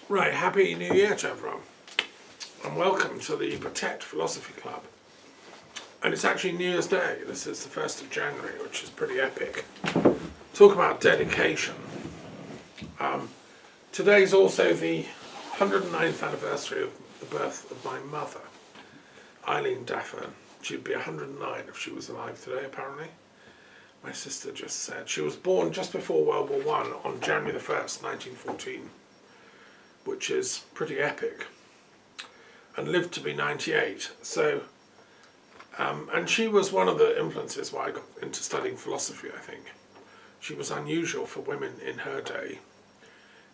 Right, Happy New Year to everyone, and welcome to the Betete Philosophy Club. And it's actually New Year's Day. This is the 1st of January, which is pretty epic. Talk about dedication. Today's also the 109th anniversary of the birth of my mother, Eileen Daffern. She'd be 109 if she was alive today, apparently. My sister just said. She was born just before World War I on January the 1st, 1914. Which is pretty epic, and lived to be 98. So, and she was one of the influences why I got into studying philosophy, I think. She was unusual for women in her day,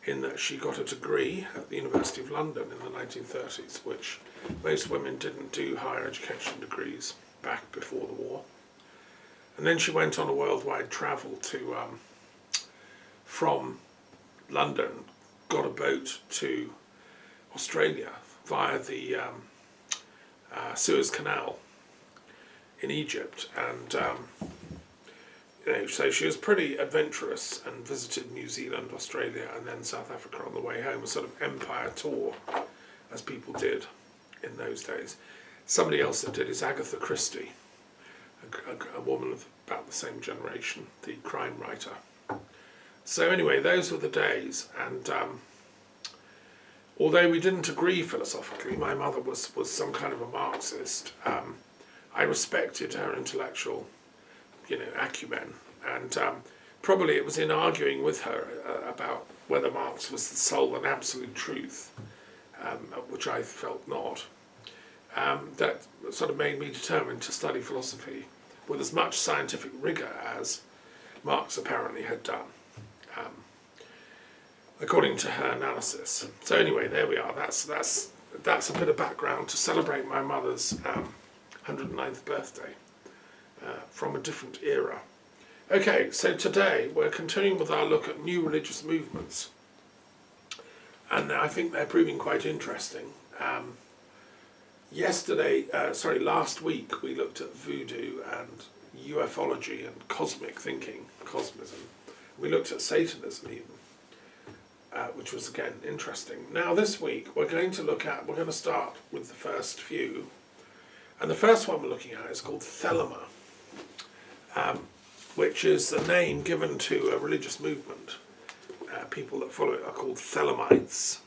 in that she got a degree at the University of London in the 1930s, which most women didn't do higher education degrees back before the war. And then she went on a worldwide travel to, from London, got a boat to Australia via the Suez Canal in Egypt, and so she was pretty adventurous and visited New Zealand, Australia, and then South Africa on the way home, a sort of empire tour, as people did in those days. Somebody else that did is Agatha Christie, a woman of about the same generation, the crime writer. So anyway, those were the days, and although we didn't agree philosophically, my mother was some kind of a Marxist. I respected her intellectual, acumen, and probably it was in arguing with her about whether Marx was the sole and absolute truth, which I felt not, that sort of made me determined to study philosophy with as much scientific rigour as Marx apparently had done. According to her analysis. So anyway, there we are. That's a bit of background to celebrate my mother's 109th birthday from a different era. Okay, so today we're continuing with our look at new religious movements, and I think they're proving quite interesting. Last week we looked at voodoo and ufology and cosmic thinking, cosmism. We looked at Satanism even. Which was again interesting. Now this week we're going to start with the first few, and the first one we're looking at is called Thelema, which is the name given to a religious movement. People that follow it are called Thelemites.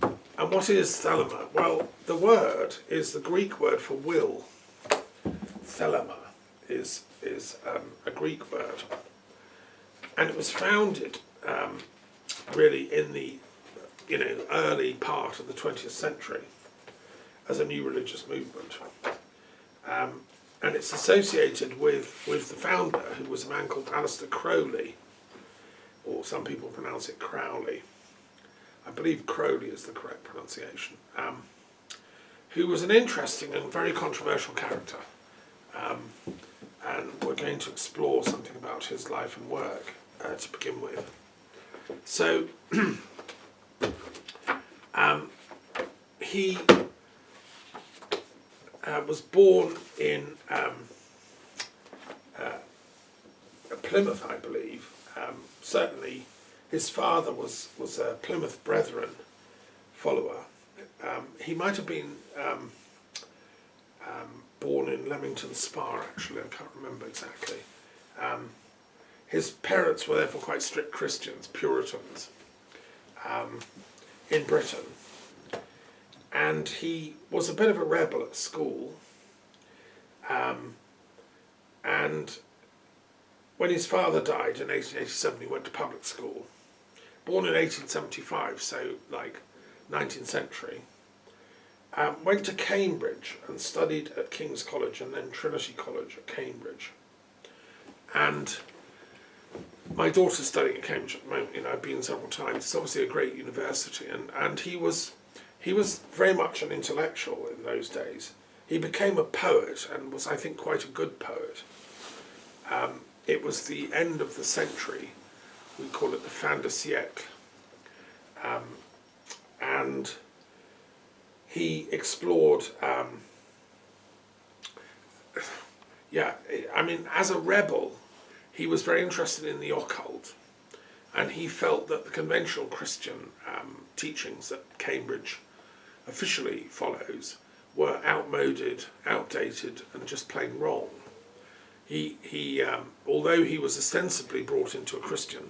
And what is Thelema? Well, the word is the Greek word for will. Thelema is a Greek word, and it was founded really in the early part of the 20th century as a new religious movement, and it's associated with the founder, who was a man called Aleister Crowley, or some people pronounce it Crowley. I believe Crowley is the correct pronunciation, who was an interesting and very controversial character, and we're going to explore something about his life and work to begin with. So, he was born in Plymouth, I believe. Certainly, his father was a Plymouth Brethren follower. He might have been born in Leamington Spa, actually. I can't remember exactly. His parents were therefore quite strict Christians, Puritans, in Britain. And he was a bit of a rebel at school. And when his father died in 1887, he went to public school. Born in 1875, so like 19th century. Went to Cambridge and studied at King's College and then Trinity College at Cambridge. And my daughter's studying at Cambridge at the moment. I've been several times. It's obviously a great university, and he was very much an intellectual in those days. He became a poet and was, I think, quite a good poet. It was the end of the century. We call it the fin de siècle. And he explored, as a rebel, he was very interested in the occult, and he felt that the conventional Christian teachings that Cambridge officially follows were outmoded, outdated, and just plain wrong. Although he was ostensibly brought into a Christian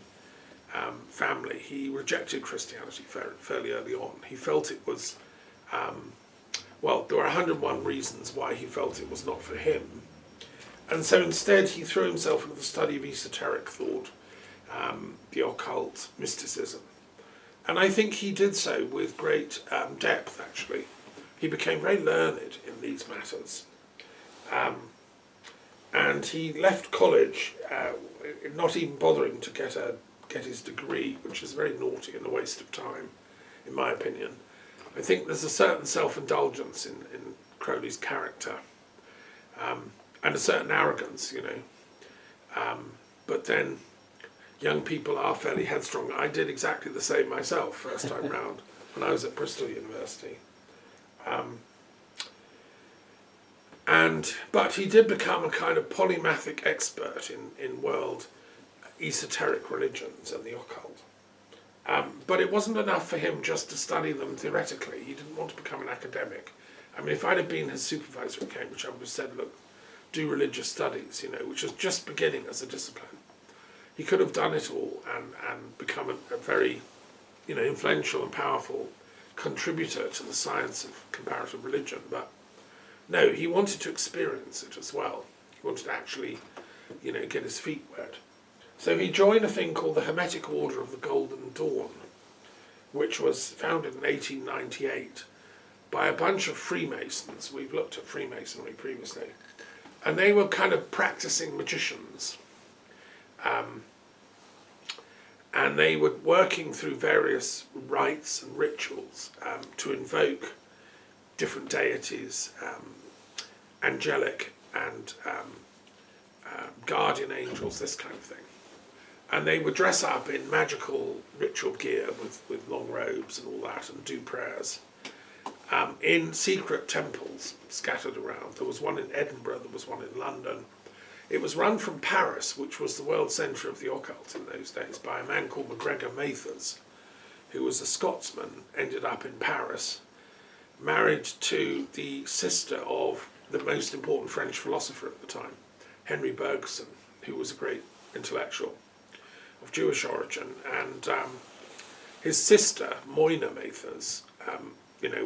family, he rejected Christianity fairly early on. He felt it was, there were 101 reasons why he felt it was not for him. And so instead he threw himself into the study of esoteric thought, the occult, mysticism. And I think he did so with great depth, actually. He became very learned in these matters. And he left college not even bothering to get his degree, which is very naughty and a waste of time, in my opinion. I think there's a certain self-indulgence in Crowley's character, and a certain arrogance, but then young people are fairly headstrong. I did exactly the same myself first time round when I was at Bristol University. But he did become a kind of polymathic expert in world esoteric religions and the occult. But it wasn't enough for him just to study them theoretically. He didn't want to become an academic. I mean, if I'd have been his supervisor at Cambridge, I would have said, look, do religious studies, which was just beginning as a discipline. He could have done it all and become a very, influential and powerful contributor to the science of comparative religion. But no, he wanted to experience it as well. He wanted to actually, get his feet wet. So he joined a thing called the Hermetic Order of the Golden Dawn, which was founded in 1898 by a bunch of Freemasons. We've looked at Freemasonry previously. And they were kind of practicing magicians. And they were working through various rites and rituals to invoke different deities, angelic and guardian angels, this kind of thing. And they would dress up in magical ritual gear with long robes and all that and do prayers in secret temples scattered around. There was one in Edinburgh, there was one in London. It was run from Paris, which was the world centre of the occult in those days, by a man called MacGregor Mathers, who was a Scotsman, ended up in Paris, married to the sister of the most important French philosopher at the time, Henry Bergson, who was a great intellectual of Jewish origin. And his sister, Moina Mathers,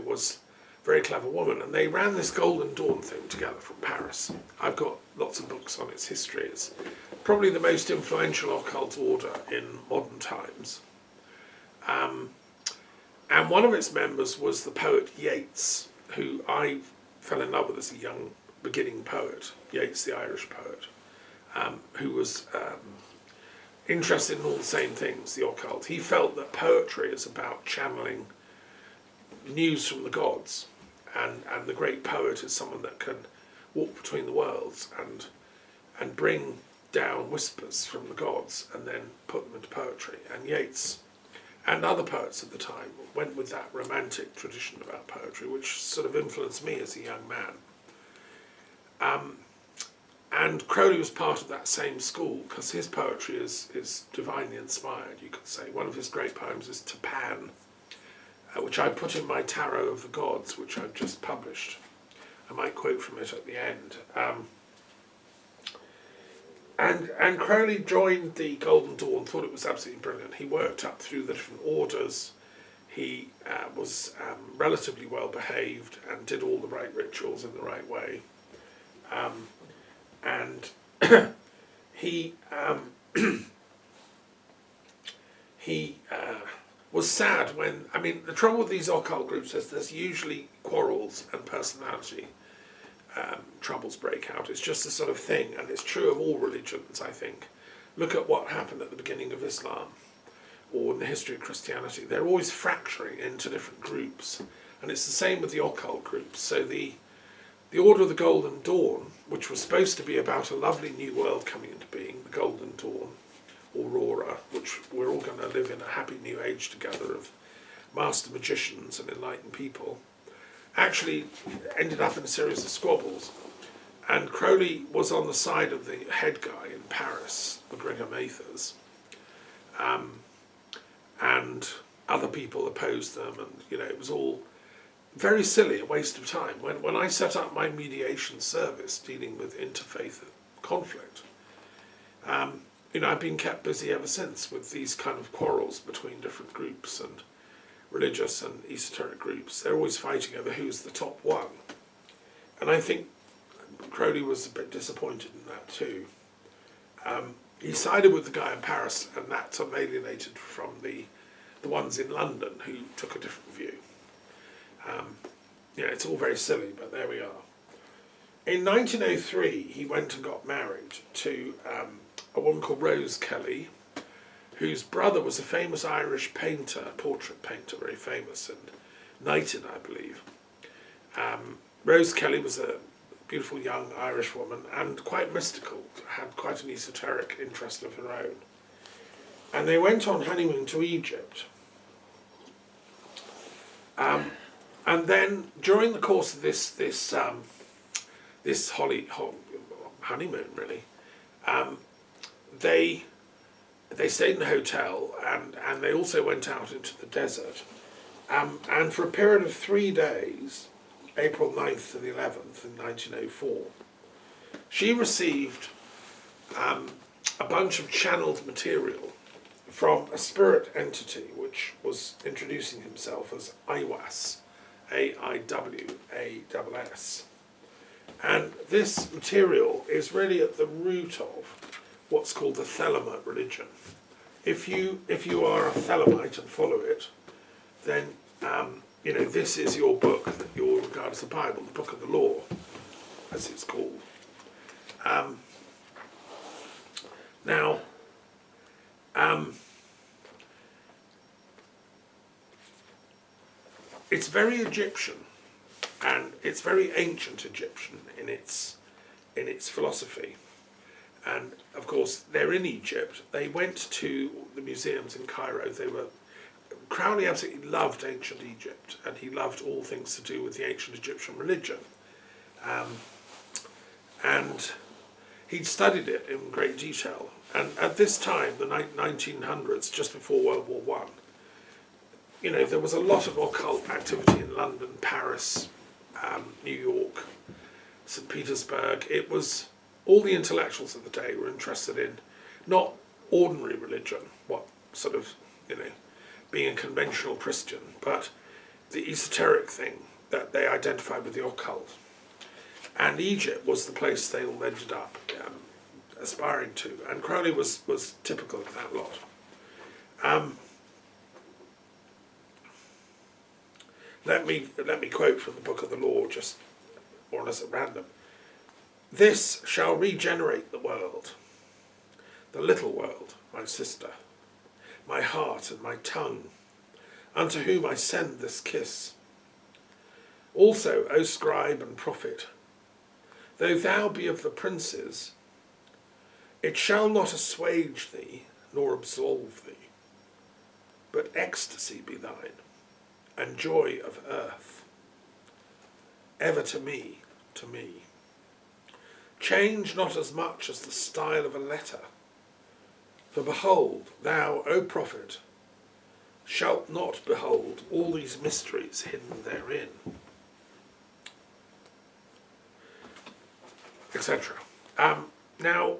was a very clever woman, and they ran this Golden Dawn thing together from Paris. I've got lots of books on its history. It's probably the most influential occult order in modern times. And one of its members was the poet Yeats, who I fell in love with as a young beginning poet, Yeats the Irish poet, who was interested in all the same things, the occult. He felt that poetry is about channeling news from the gods, and the great poet is someone that can walk between the worlds and bring down whispers from the gods and then put them into poetry. And Yeats and other poets at the time went with that romantic tradition about poetry, which sort of influenced me as a young man. And Crowley was part of that same school, because his poetry is divinely inspired, you could say. One of his great poems is To Pan, which I put in my Tarot of the Gods, which I've just published. I might quote from it at the end. And Crowley joined the Golden Dawn, thought it was absolutely brilliant. He worked up through the different orders. He was relatively well behaved and did all the right rituals in the right way. And he was sad when, the trouble with these occult groups is there's usually quarrels and personality troubles break out. It's just a sort of thing, and it's true of all religions, I think. Look at what happened at the beginning of Islam, or in the history of Christianity. They're always fracturing into different groups, and it's the same with the occult groups. So the Order of the Golden Dawn, which was supposed to be about a lovely new world coming into being, the Golden Dawn, Aurora, which we're all going to live in a happy new age together of master magicians and enlightened people, actually ended up in a series of squabbles. And Crowley was on the side of the head guy in Paris, MacGregor Mathers. other people opposed them, and it was all very silly, a waste of time. When I set up my mediation service dealing with interfaith conflict, I've been kept busy ever since with these kind of quarrels between different groups and religious and esoteric groups. They're always fighting over who's the top one. And I think Crowley was a bit disappointed in that too. He sided with the guy in Paris, and that sort of alienated from the ones in London who took a different view. It's all very silly, but there we are. In 1903, he went and got married to a woman called Rose Kelly, whose brother was a famous Irish painter, portrait painter, very famous, and knighted, I believe. Rose Kelly was a beautiful young Irish woman and quite mystical, had quite an esoteric interest of her own. And they went on honeymoon to Egypt. And then during the course of this honeymoon, really, they stayed in a hotel, and they also went out into the desert. And for a period of 3 days, April 9th to the 11th in 1904, she received a bunch of channeled material from a spirit entity which was introducing himself as Aiwas, A-I-W-A-S-S. And this material is really at the root of what's called the Thelemite religion. If you are a Thelemite and follow it, then this is your book that you'll regard as the Bible, the Book of the Law, as it's called. It's very Egyptian, and it's very ancient Egyptian in its philosophy. And of course, they're in Egypt. They went to the museums in Cairo. Crowley absolutely loved ancient Egypt, and he loved all things to do with the ancient Egyptian religion. And he'd studied it in great detail. And at this time, the 1900s, just before World War I, there was a lot of occult activity in London, Paris, New York, St. Petersburg. It was all the intellectuals of the day were interested in not ordinary religion, what sort of, being a conventional Christian, but the esoteric thing that they identified with the occult. And Egypt was the place they all ended up aspiring to, and Crowley was typical of that lot. Let me quote from the Book of the Law, just more or less at random. "This shall regenerate the world, the little world, my sister, my heart and my tongue, unto whom I send this kiss. Also, O scribe and prophet, though thou be of the princes, it shall not assuage thee, nor absolve thee, but ecstasy be thine, and joy of earth, ever to me, to me. Change not as much as the style of a letter, for behold, thou, O prophet, shalt not behold all these mysteries hidden therein," etc. Now,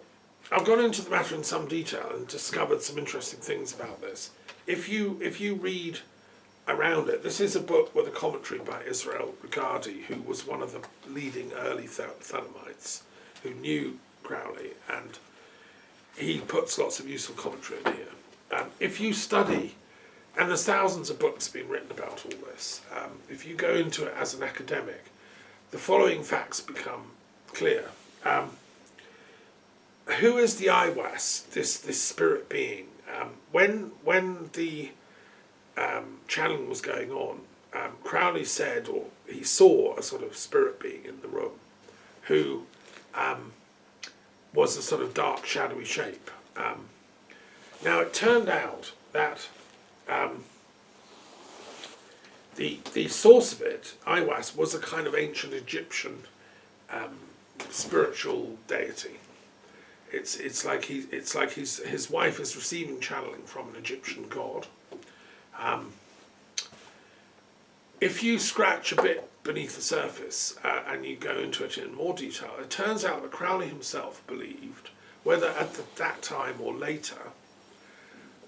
I've gone into the matter in some detail and discovered some interesting things about this. If you read around it, this is a book with a commentary by Israel Regardie, who was one of the leading early Thelemites, who knew Crowley, and he puts lots of useful commentary in here. If you study, and there's thousands of books being written about all this, if you go into it as an academic, the following facts become clear. Who is the Aiwas, this spirit being? When the channeling was going on, Crowley said, or he saw a sort of spirit being in the room, who was a sort of dark, shadowy shape. Now, it turned out that the source of it, Aiwas, was a kind of ancient Egyptian spiritual deity. It's like his wife is receiving channeling from an Egyptian god, If you scratch a bit beneath the surface and you go into it in more detail, it turns out that Crowley himself believed, whether at that time or later,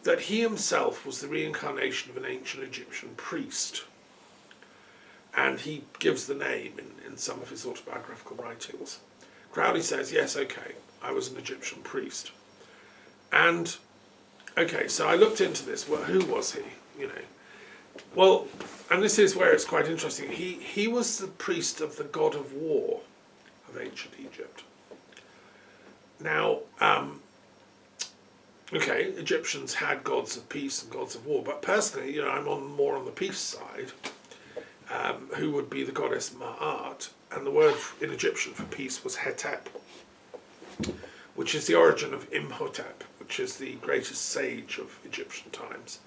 that he himself was the reincarnation of an ancient Egyptian priest. And he gives the name in some of his autobiographical writings. Crowley says, yes, okay, I was an Egyptian priest. And, okay, so I looked into this. Well, who was he? You know, well, and this is where it's quite interesting. He was the priest of the god of war of ancient Egypt. Now, okay, Egyptians had gods of peace and gods of war, but personally, you know, I'm more on the peace side, who would be the goddess Ma'at, and the word in Egyptian for peace was Hetep, which is the origin of Imhotep, which is the greatest sage of Egyptian times.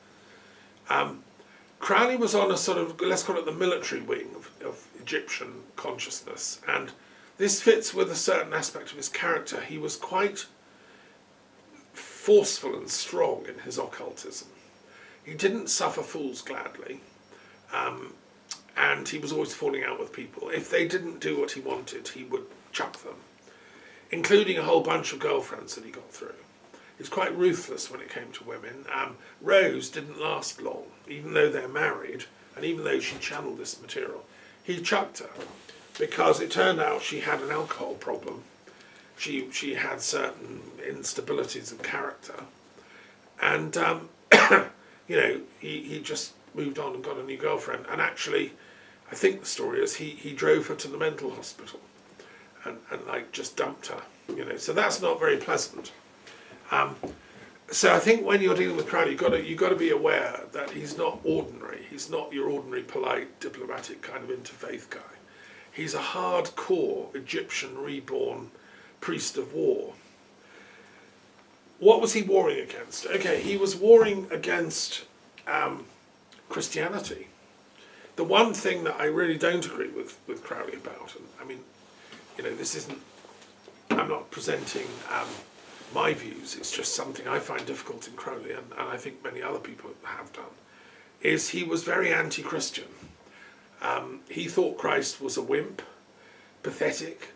Crowley was on a sort of, let's call it the military wing of Egyptian consciousness, and this fits with a certain aspect of his character. He was quite forceful and strong in his occultism. He didn't suffer fools gladly, and he was always falling out with people. If they didn't do what he wanted, he would chuck them, including a whole bunch of girlfriends that he got through. He was quite ruthless when it came to women. Rose didn't last long, even though they're married, and even though she channeled this material. He chucked her, because it turned out she had an alcohol problem. She had certain instabilities of character. And, you know, he just moved on and got a new girlfriend. And actually, I think the story is he drove her to the mental hospital and like just dumped her, you know. So that's not very pleasant. So I think when you're dealing with Crowley, you've got to be aware that he's not ordinary. He's not your ordinary polite, diplomatic kind of interfaith guy. He's a hardcore Egyptian reborn priest of war. What was he warring against? Okay, he was warring against Christianity. The one thing that I really don't agree with Crowley about, and I mean, you know, this isn't, I'm not presenting my views, it's just something I find difficult in Crowley, and I think many other people have done, is he was very anti-Christian. He thought Christ was a wimp, pathetic,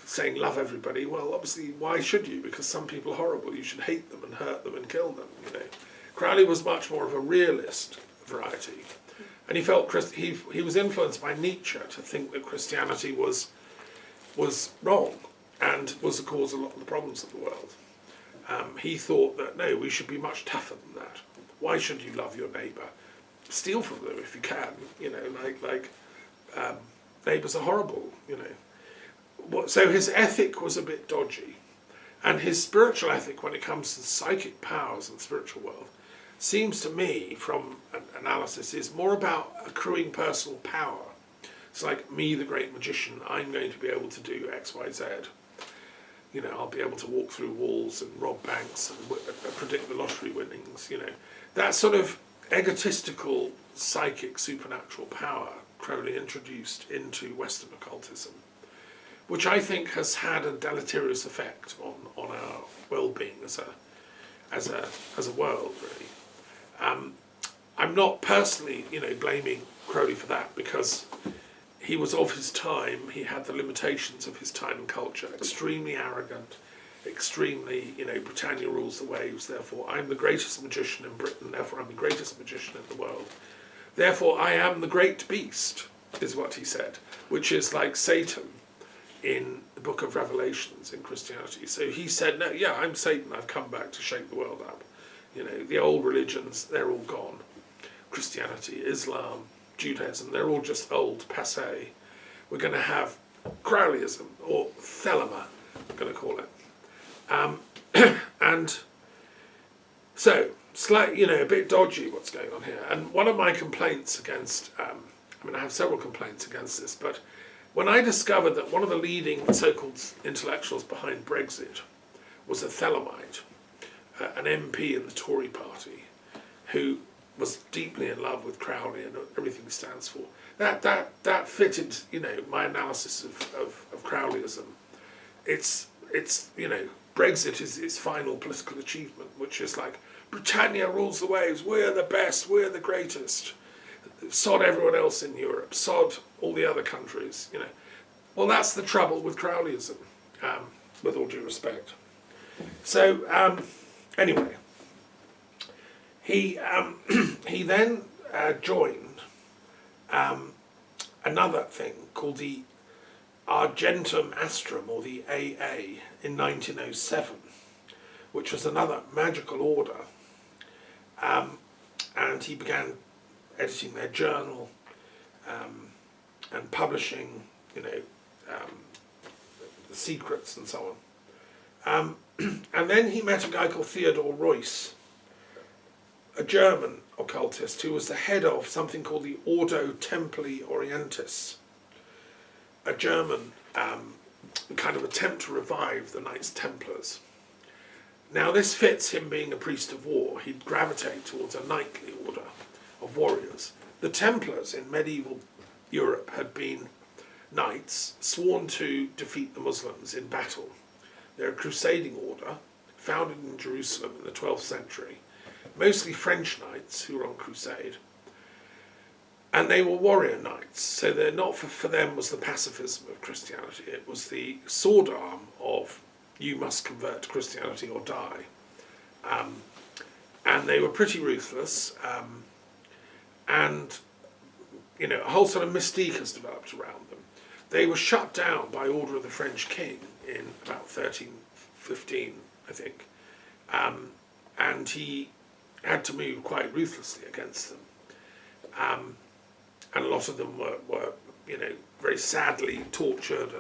saying love everybody. Well, obviously, why should you? Because some people are horrible. You should hate them and hurt them and kill them, you know. Crowley was much more of a realist variety. And he felt he was influenced by Nietzsche to think that Christianity was wrong and was the cause of a lot of the problems of the world. He thought that, no, we should be much tougher than that. Why should you love your neighbour? Steal from them if you can, you know, neighbours are horrible, you know. So his ethic was a bit dodgy. And his spiritual ethic, when it comes to psychic powers in the spiritual world, seems to me, from an analysis, is more about accruing personal power. It's like me, the great magician, I'm going to be able to do X, Y, Z. You know, I'll be able to walk through walls and rob banks and predict the lottery winnings, you know. That sort of egotistical, psychic, supernatural power Crowley introduced into Western occultism, which I think has had a deleterious effect on our well-being as a world, really. I'm not personally, you know, blaming Crowley for that, because he was of his time. He had the limitations of his time and culture. Extremely arrogant, extremely, you know, Britannia rules the waves. Therefore, I'm the greatest magician in Britain. Therefore, I'm the greatest magician in the world. Therefore, I am the great beast, is what he said, which is like Satan in the book of Revelations in Christianity. So he said, no, yeah, I'm Satan. I've come back to shake the world up. You know, the old religions, they're all gone. Christianity, Islam, Judaism, they're all just old, passé. We're going to have Crowleyism, or Thelema, I'm going to call it. And so, you know, a bit dodgy what's going on here. And one of my complaints against, I mean, I have several complaints against this, but when I discovered that one of the leading so-called intellectuals behind Brexit was a Thelemite, an MP in the Tory party, who was deeply in love with Crowley and everything he stands for, that fitted, you know, my analysis of Crowleyism. It's you know, Brexit is its final political achievement, which is like Britannia rules the waves, we're the best, we're the greatest. Sod everyone else in Europe, sod all the other countries, you know. Well, that's the trouble with Crowleyism, with all due respect. So, anyway, he then joined another thing called the Argentum Astrum, or the AA, in 1907, which was another magical order, and he began editing their journal and publishing, you know, secrets and so on. And then he met a guy called Theodor Reuss, a German occultist who was the head of something called the Ordo Templi Orientis, a German kind of attempt to revive the Knights Templars. Now this fits him being a priest of war. He'd gravitate towards a knightly order of warriors. The Templars in medieval Europe had been knights sworn to defeat the Muslims in battle. They're a crusading order founded in Jerusalem in the 12th century, mostly French knights who were on crusade. And they were warrior knights, so they're not for them was the pacifism of Christianity. It was the sword arm of you must convert to Christianity or die. And they were pretty ruthless, and you know, a whole sort of mystique has developed around them. They were shut down by order of the French king in about 1315, I think, and he had to move quite ruthlessly against them. And a lot of them were, you know, very sadly tortured,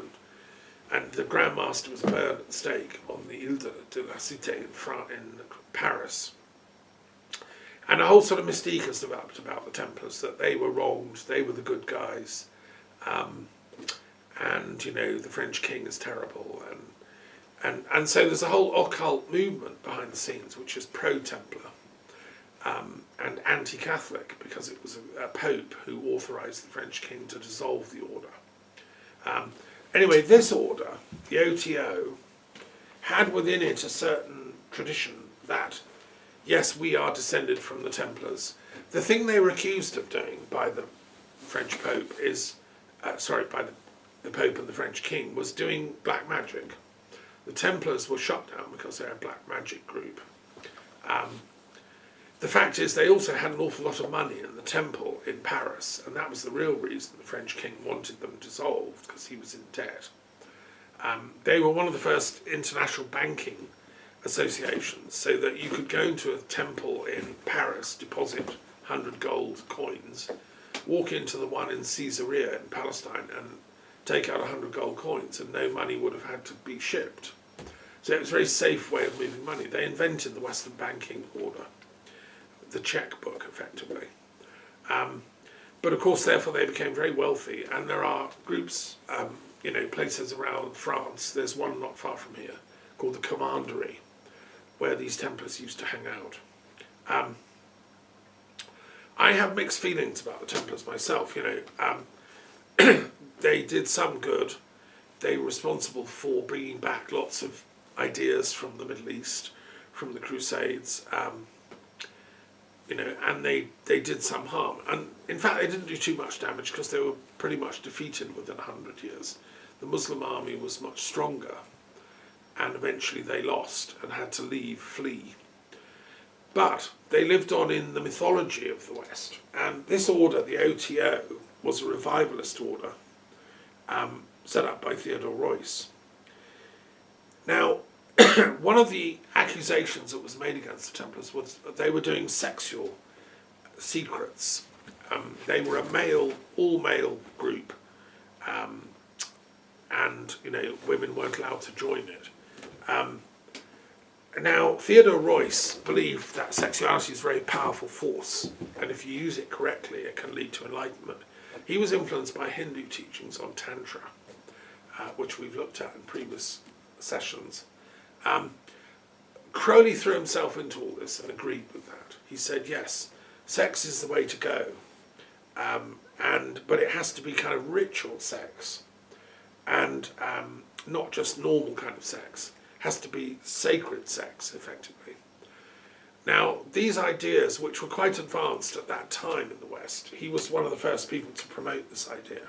and the Grand Master was burned at the stake on the Ile de la Cité in Paris. And a whole sort of mystique has developed about the Templars, that they were wronged, they were the good guys, and, you know, the French king is terrible. And so there's a whole occult movement behind the scenes, which is pro-Templar and anti-Catholic, because it was a pope who authorised the French king to dissolve the order. Anyway, this order, the OTO, had within it a certain tradition that, yes, we are descended from the Templars. The thing they were accused of doing by the French Pope is, by the Pope and the French King, was doing black magic. The Templars were shut down because they're a black magic group. The fact is they also had an awful lot of money in the temple in Paris, and that was the real reason the French king wanted them dissolved, because he was in debt. They were one of the first international banking associations, so that you could go into a temple in Paris, deposit 100 gold coins, walk into the one in Caesarea in Palestine and take out 100 gold coins, and no money would have had to be shipped. So it was a very safe way of moving money. They invented the Western banking order, the checkbook, effectively. But of course, therefore, they became very wealthy, and there are groups, you know, places around France. There's one not far from here called the Commandery, where these Templars used to hang out. I have mixed feelings about the Templars myself, you know. They did some good. They were responsible for bringing back lots of ideas from the Middle East, from the Crusades, you know, and they did some harm. And in fact, they didn't do too much damage because they were pretty much defeated within 100 years. The Muslim army was much stronger, and eventually they lost and had to flee. But they lived on in the mythology of the West. And this order, the OTO, was a revivalist order set up by Theodor Reuss. Now, one of the accusations that was made against the Templars was that they were doing sexual secrets. They were a all-male group, and, you know, women weren't allowed to join it. Now, Theodor Reuss believed that sexuality is a very powerful force, and if you use it correctly, it can lead to enlightenment. He was influenced by Hindu teachings on Tantra, which we've looked at in previous sessions. Crowley threw himself into all this and agreed with that. He said, yes, sex is the way to go, but it has to be kind of ritual sex, and not just normal kind of sex. It has to be sacred sex, effectively. Now, these ideas, which were quite advanced at that time in the West, he was one of the first people to promote this idea.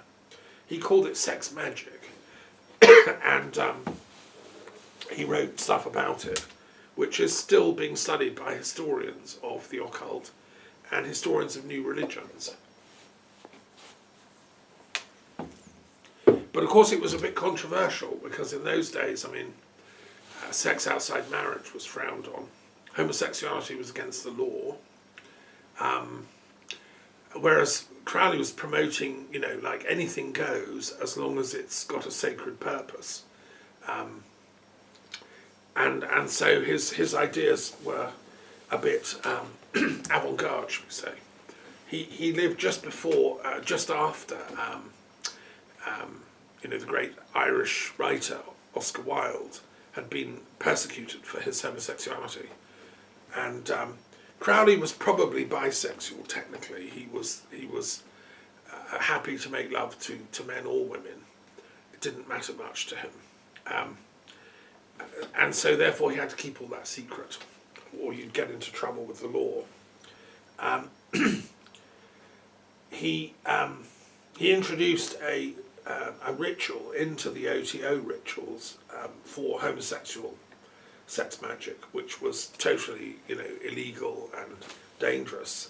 He called it sex magic, and he wrote stuff about it, which is still being studied by historians of the occult and historians of new religions. But of course it was a bit controversial, because in those days, I mean, sex outside marriage was frowned on. Homosexuality was against the law. Whereas Crowley was promoting, you know, like anything goes as long as it's got a sacred purpose. And so his ideas were a bit avant-garde, shall we say. He lived just before, just after, you know, the great Irish writer Oscar Wilde had been persecuted for his homosexuality. And Crowley was probably bisexual, technically. He was happy to make love to men or women. It didn't matter much to him. And so therefore he had to keep all that secret, or you'd get into trouble with the law. He introduced a ritual into the OTO rituals for homosexual sex magic, which was totally, you know, illegal and dangerous.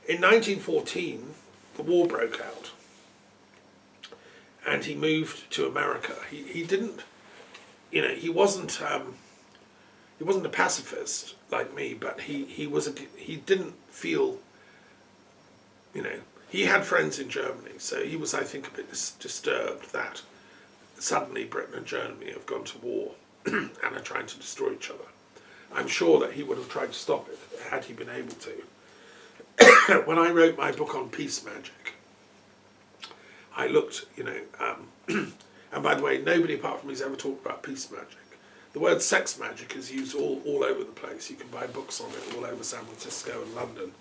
In 1914, the war broke out, and he moved to America. He didn't, you know, he wasn't a pacifist like me, but he didn't feel, you know, he had friends in Germany, so he was, I think, a bit disturbed that suddenly Britain and Germany have gone to war and are trying to destroy each other. I'm sure that he would have tried to stop it had he been able to. When I wrote my book on peace magic, I looked, you know, and by the way, nobody apart from me has ever talked about peace magic. The word sex magic is used all over the place. You can buy books on it all over San Francisco and London.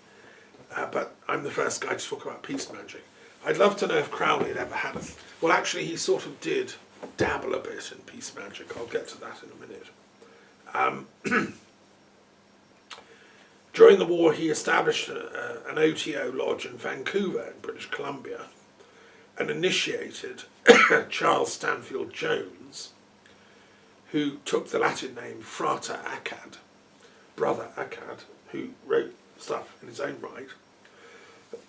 But I'm the first guy to talk about peace magic. I'd love to know if Crowley had ever had well, actually, he sort of did dabble a bit in peace magic. I'll get to that in a minute. During the war, he established an OTO lodge in Vancouver, in British Columbia, and initiated Charles Stanfield Jones, who took the Latin name Frater Akkad, Brother Akkad, who wrote stuff in his own right,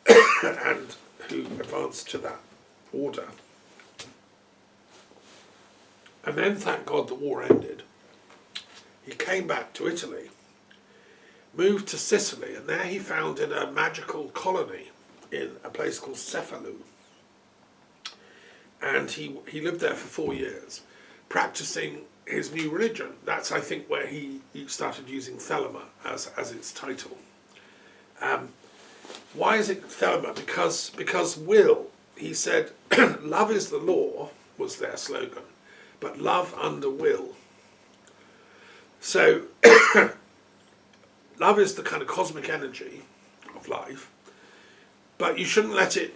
and who advanced to that order. And then, thank God, the war ended. He came back to Italy, moved to Sicily, and there he founded a magical colony in a place called Cefalù. And he lived there for 4 years, practicing his new religion. That's, I think, where he started using Thelema as its title. Why is it Thelema? Because will, he said, love is the law, was their slogan, but love under will. So, love is the kind of cosmic energy of life, but you shouldn't let it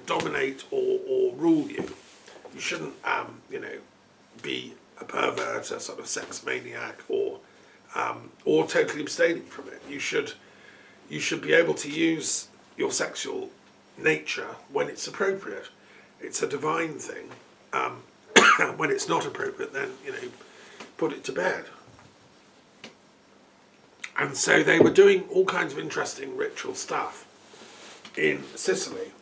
dominate or rule you. You shouldn't, you know, be a pervert, a sort of sex maniac, or totally abstaining from it. You should be able to use your sexual nature when it's appropriate. It's a divine thing. When it's not appropriate, then, you know, put it to bed. And so they were doing all kinds of interesting ritual stuff in Sicily.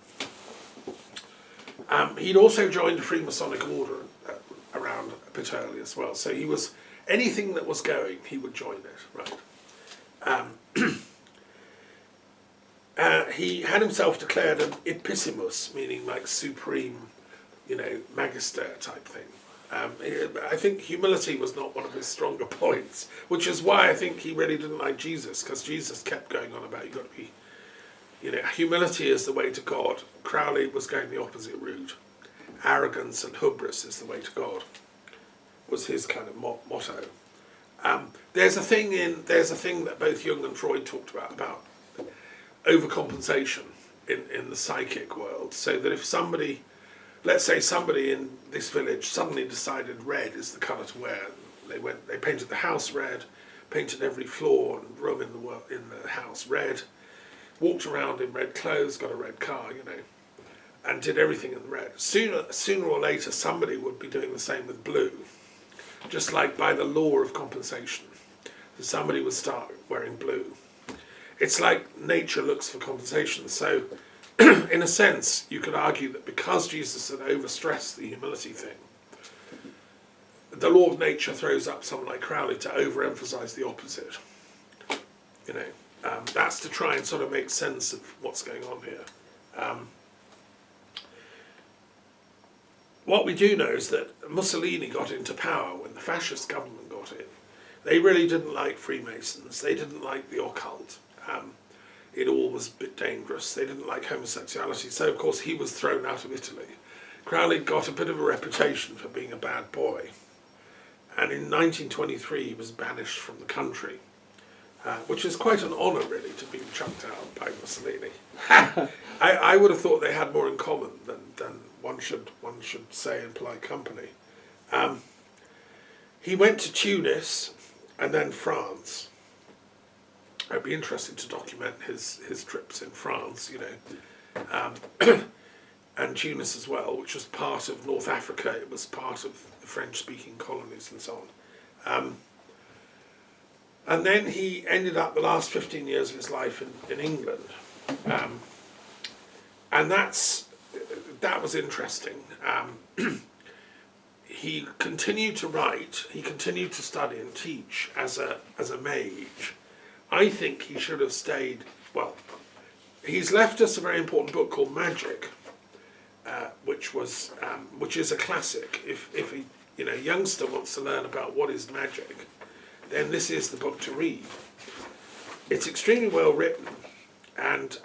He'd also joined a Freemasonic order around a bit early as well. So he was, anything that was going, he would join it, right? He had himself declared an epissimus, meaning like supreme, you know, magister type thing. I think humility was not one of his stronger points, which is why I think he really didn't like Jesus, because Jesus kept going on about, you've got to be, you know, humility is the way to God. Crowley was going the opposite route. Arrogance and hubris is the way to God, was his kind of motto. There's a thing that both Jung and Freud talked about overcompensation in the psychic world, so that if somebody, let's say somebody in this village suddenly decided red is the colour to wear, they painted the house red, painted every floor and room in the house red, walked around in red clothes, got a red car, and did everything in red. Sooner or later, somebody would be doing the same with blue, just like by the law of compensation. Somebody would start wearing blue. It's like nature looks for compensation. So, in a sense, you could argue that because Jesus had overstressed the humility thing, the law of nature throws up someone like Crowley to overemphasize the opposite. That's to try and sort of make sense of what's going on here. What we do know is that Mussolini got into power when the fascist government got in. They really didn't like Freemasons. They didn't like the occult. It all was a bit dangerous. They didn't like homosexuality. So, of course, he was thrown out of Italy. Crowley got a bit of a reputation for being a bad boy. And in 1923, he was banished from the country, which is quite an honour, really, to be chucked out by Mussolini. I would have thought they had more in common than one should say in polite company. He went to Tunis and then France. It'd be interesting to document his trips in France, and Tunis as well, which was part of North Africa. It was part of the French-speaking colonies and so on. And then he ended up the last 15 years of his life in England. And that was interesting. He continued to write, he continued to study and teach as a mage. I think he should have stayed, he's left us a very important book called Magic, which is a classic. If a youngster wants to learn about what is magic, then this is the book to read. It's extremely well written, and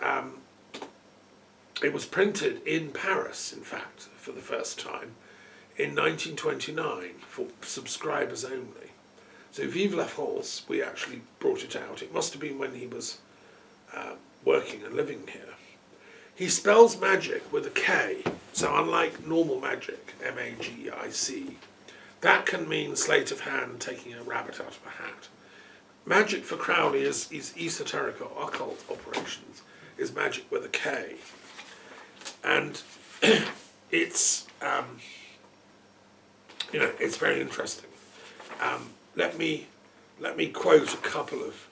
it was printed in Paris, in fact, for the first time, in 1929, for subscribers only. So Vive la France, we actually brought it out. It must have been when he was working and living here. He spells magic with a K, so unlike normal magic, M-A-G-I-C, that can mean sleight of hand, taking a rabbit out of a hat. Magic for Crowley is esoteric or occult operations, is magic with a K. And it's, it's very interesting. Let me quote a couple of.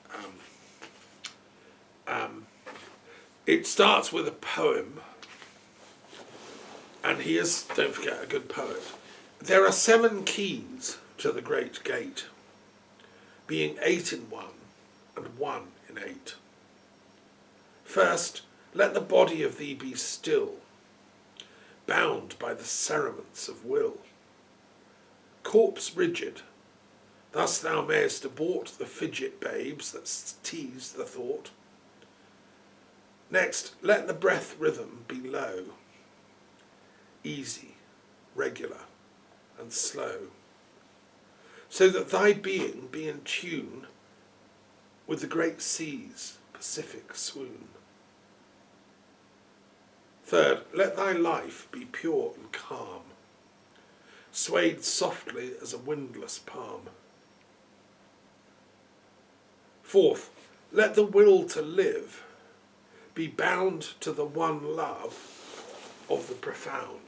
It starts with a poem, and he is, don't forget, a good poet. There are 7 keys to the great gate, being 8 in 1 and 1 in 8. First, let the body of thee be still, bound by the cerements of will. Corpse rigid, thus thou mayest abort the fidget babes that tease the thought. Next, let the breath rhythm be low, easy, regular, and slow, so that thy being be in tune with the great sea's Pacific swoon. Third, let thy life be pure and calm, swayed softly as a windless palm. Fourth, let the will to live be bound to the one love of the profound.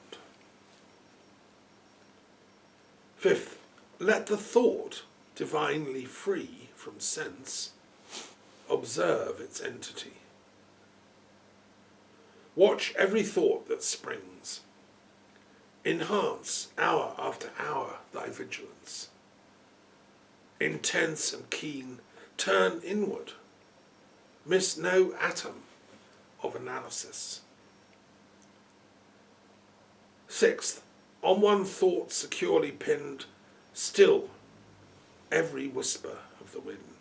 Fifth, let the thought, divinely free from sense, observe its entity. Watch every thought that springs. Enhance, hour after hour, thy vigilance. Intense and keen, turn inward. Miss no atom of analysis. Sixth, on one thought securely pinned, still every whisper of the wind.